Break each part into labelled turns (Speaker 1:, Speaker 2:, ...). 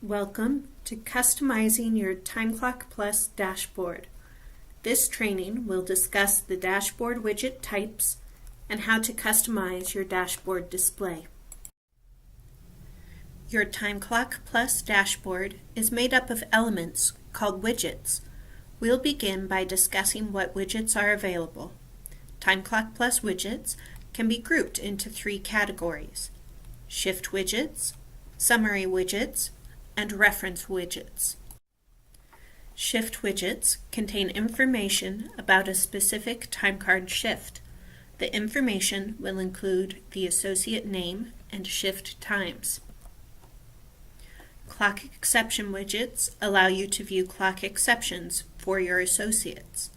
Speaker 1: Welcome to Customizing Your TimeClock Plus dashboard. This training will discuss the dashboard widget types and how to customize your dashboard display. Your TimeClock Plus dashboard is made up of elements called widgets. We'll begin by discussing what widgets are available. TimeClock Plus widgets can be grouped into three categories: shift widgets, summary widgets, and reference widgets. Shift widgets contain information about a specific timecard shift. The information will include the associate name and shift times. Clock exception widgets allow you to view clock exceptions for your associates.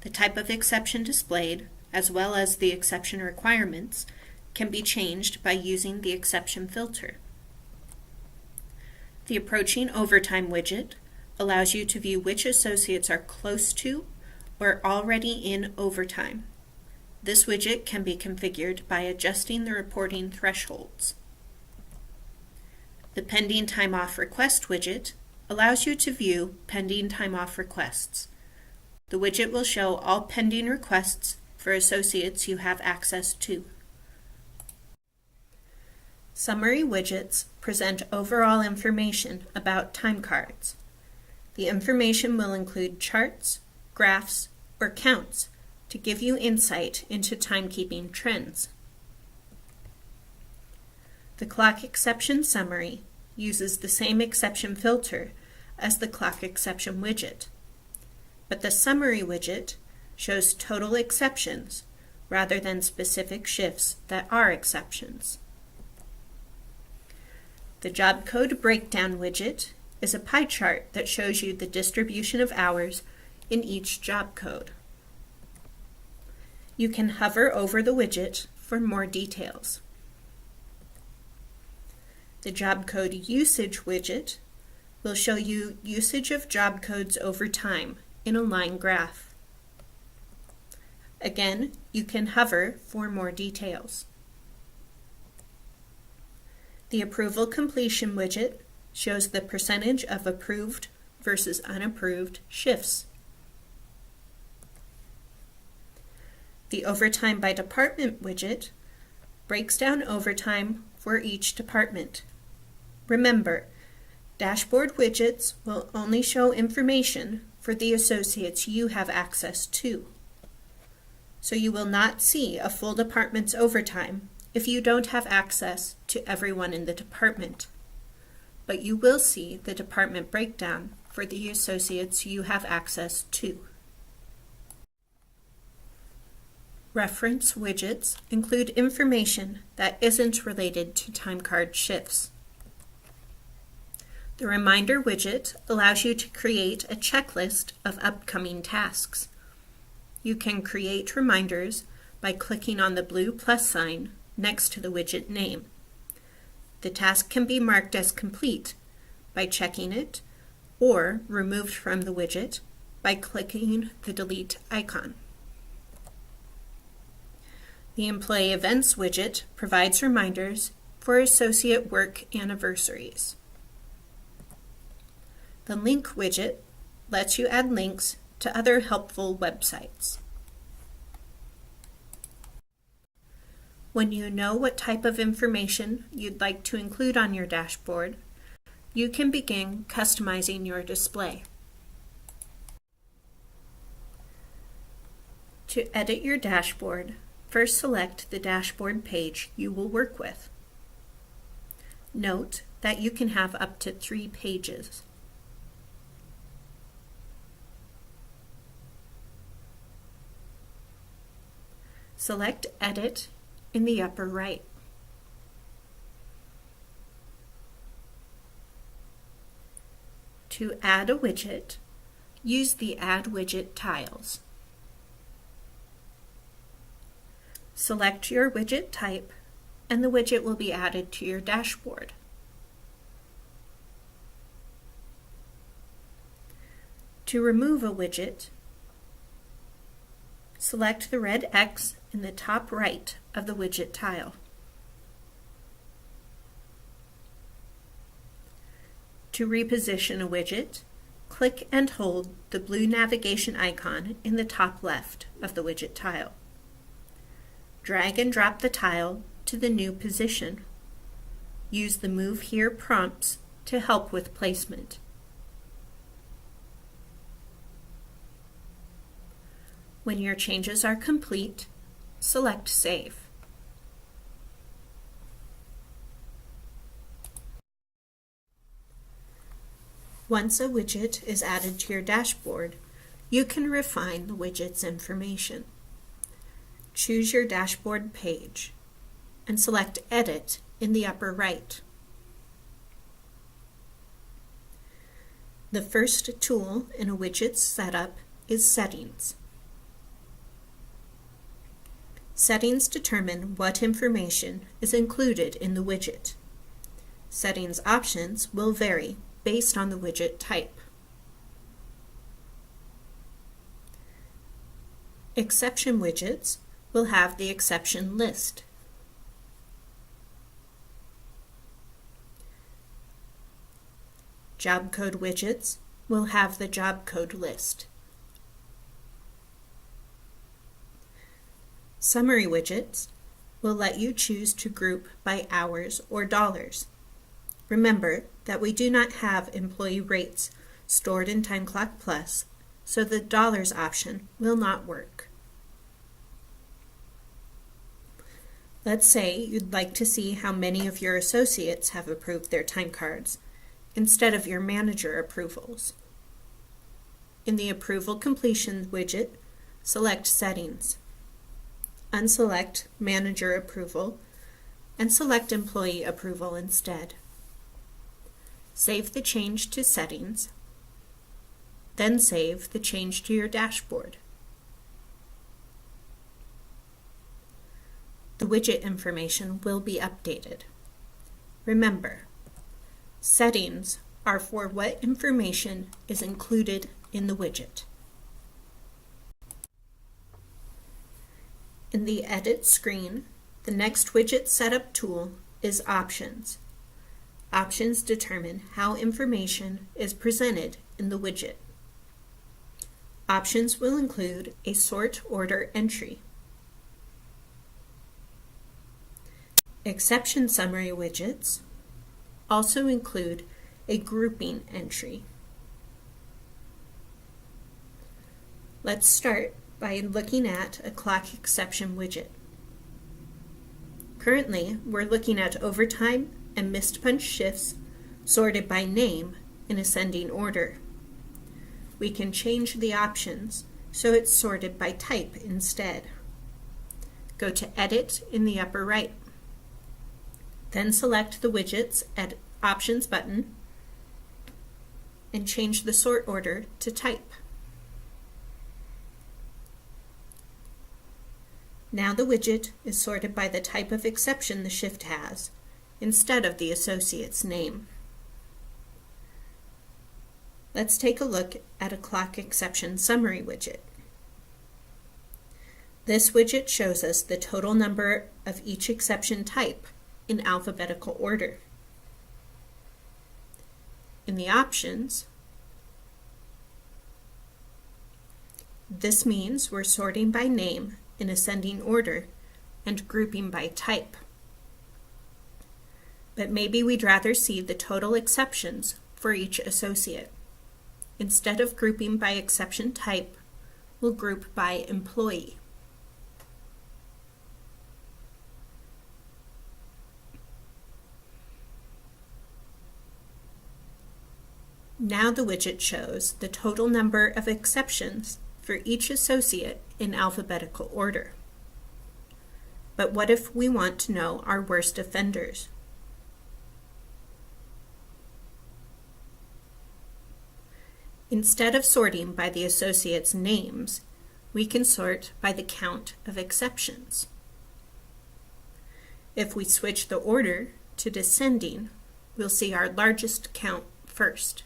Speaker 1: The type of exception displayed, as well as the exception requirements, can be changed by using the exception filter. The approaching overtime widget allows you to view which associates are close to or already in overtime. This widget can be configured by adjusting the reporting thresholds. The pending time off request widget allows you to view pending time off requests. The widget will show all pending requests for associates you have access to. Summary widgets present overall information about time cards. The information will include charts, graphs, or counts to give you insight into timekeeping trends. The clock exception summary uses the same exception filter as the clock exception widget, but the summary widget shows total exceptions rather than specific shifts that are exceptions. The job code breakdown widget is a pie chart that shows you the distribution of hours in each job code. You can hover over the widget for more details. The job code usage widget will show you usage of job codes over time in a line graph. Again, you can hover for more details. The approval completion widget shows the percentage of approved versus unapproved shifts. The overtime by department widget breaks down overtime for each department. Remember, dashboard widgets will only show information for the associates you have access to. So you will not see a full department's overtime if you don't have access to everyone in the department. But you will see the department breakdown for the associates you have access to. Reference widgets include information that isn't related to timecard shifts. The reminder widget allows you to create a checklist of upcoming tasks. You can create reminders by clicking on the blue plus sign next to the widget name. The task can be marked as complete by checking it or removed from the widget by clicking the delete icon. The employee events widget provides reminders for associate work anniversaries. The link widget lets you add links to other helpful websites. When you know what type of information you'd like to include on your dashboard, you can begin customizing your display. To edit your dashboard, first select the dashboard page you will work with. Note that you can have up to 3 pages. Select Edit in the upper right. To add a widget, use the Add Widget tiles. Select your widget type, and the widget will be added to your dashboard. To remove a widget, select the red X in the top right of the widget tile. To reposition a widget, click and hold the blue navigation icon in the top left of the widget tile. Drag and drop the tile to the new position. Use the Move Here prompts to help with placement. When your changes are complete, select Save. Once a widget is added to your dashboard, you can refine the widget's information. Choose your dashboard page and select Edit in the upper right. The first tool in a widget's setup is Settings. Settings determine what information is included in the widget. Settings options will vary based on the widget type. Exception widgets will have the exception list. Job code widgets will have the job code list. Summary widgets will let you choose to group by hours or dollars. Remember that we do not have employee rates stored in TimeClock Plus, so the dollars option will not work. Let's say you'd like to see how many of your associates have approved their time cards instead of your manager approvals. In the Approval Completion widget, select Settings, unselect Manager Approval, and select Employee Approval instead. Save the change to Settings, then save the change to your dashboard. The widget information will be updated. Remember, settings are for what information is included in the widget. In the Edit screen, the next widget setup tool is Options. Options determine how information is presented in the widget. Options will include a sort order entry. Exception summary widgets also include a grouping entry. Let's start by looking at a clock exception widget. Currently, we're looking at overtime and missed punch shifts sorted by name in ascending order. We can change the options so it's sorted by type instead. Go to Edit in the upper right. Then select the widget's Options button and change the sort order to type. Now the widget is sorted by the type of exception the shift has, instead of the associate's name. Let's take a look at a clock exception summary widget. This widget shows us the total number of each exception type in alphabetical order. In the options, this means we're sorting by name in ascending order and grouping by type. But maybe we'd rather see the total exceptions for each associate. Instead of grouping by exception type, we'll group by employee. Now the widget shows the total number of exceptions for each associate in alphabetical order. But what if we want to know our worst offenders? Instead of sorting by the associates' names, we can sort by the count of exceptions. If we switch the order to descending, we'll see our largest count first.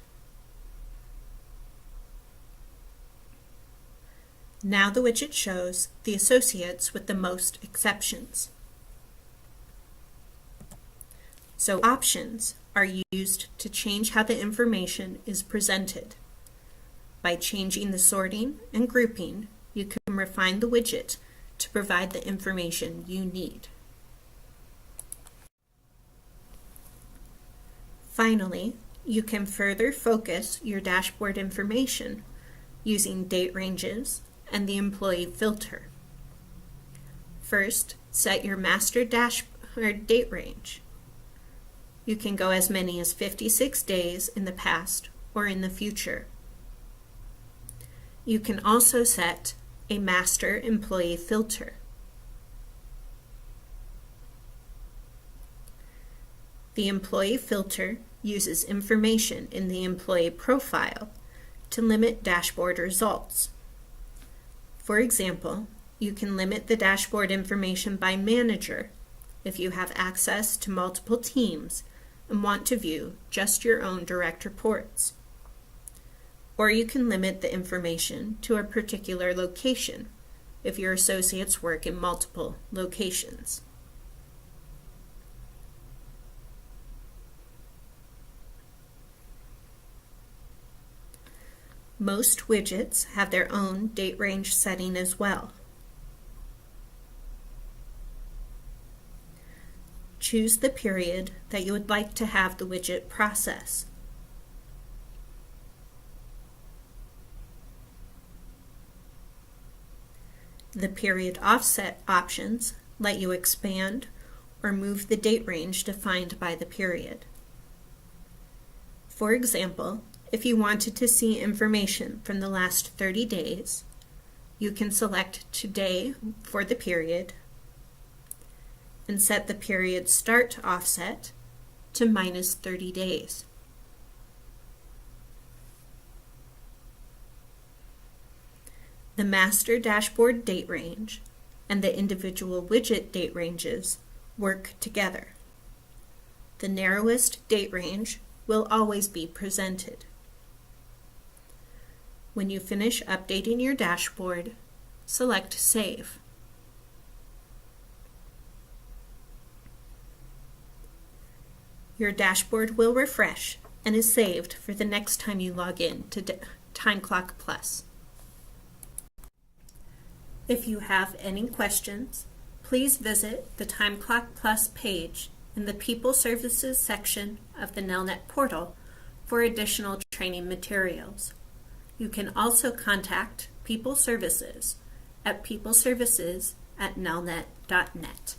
Speaker 1: Now the widget shows the associates with the most exceptions. So options are used to change how the information is presented. By changing the sorting and grouping, you can refine the widget to provide the information you need. Finally, you can further focus your dashboard information using date ranges and the employee filter. First, set your master dashboard date range. You can go as many as 56 days in the past or in the future. You can also set a master employee filter. The employee filter uses information in the employee profile to limit dashboard results. For example, you can limit the dashboard information by manager if you have access to multiple teams and want to view just your own direct reports. Or you can limit the information to a particular location if your associates work in multiple locations. Most widgets have their own date range setting as well. Choose the period that you would like to have the widget process. The period offset options let you expand or move the date range defined by the period. For example, if you wanted to see information from the last 30 days, you can select Today for the period and set the period start offset to minus 30 days. The master dashboard date range and the individual widget date ranges work together. The narrowest date range will always be presented. When you finish updating your dashboard, select Save. Your dashboard will refresh and is saved for the next time you log in to TimeClock Plus. If you have any questions, please visit the TimeClock Plus page in the People Services section of the Nelnet portal for additional training materials. You can also contact People Services at peopleservices@nelnet.net.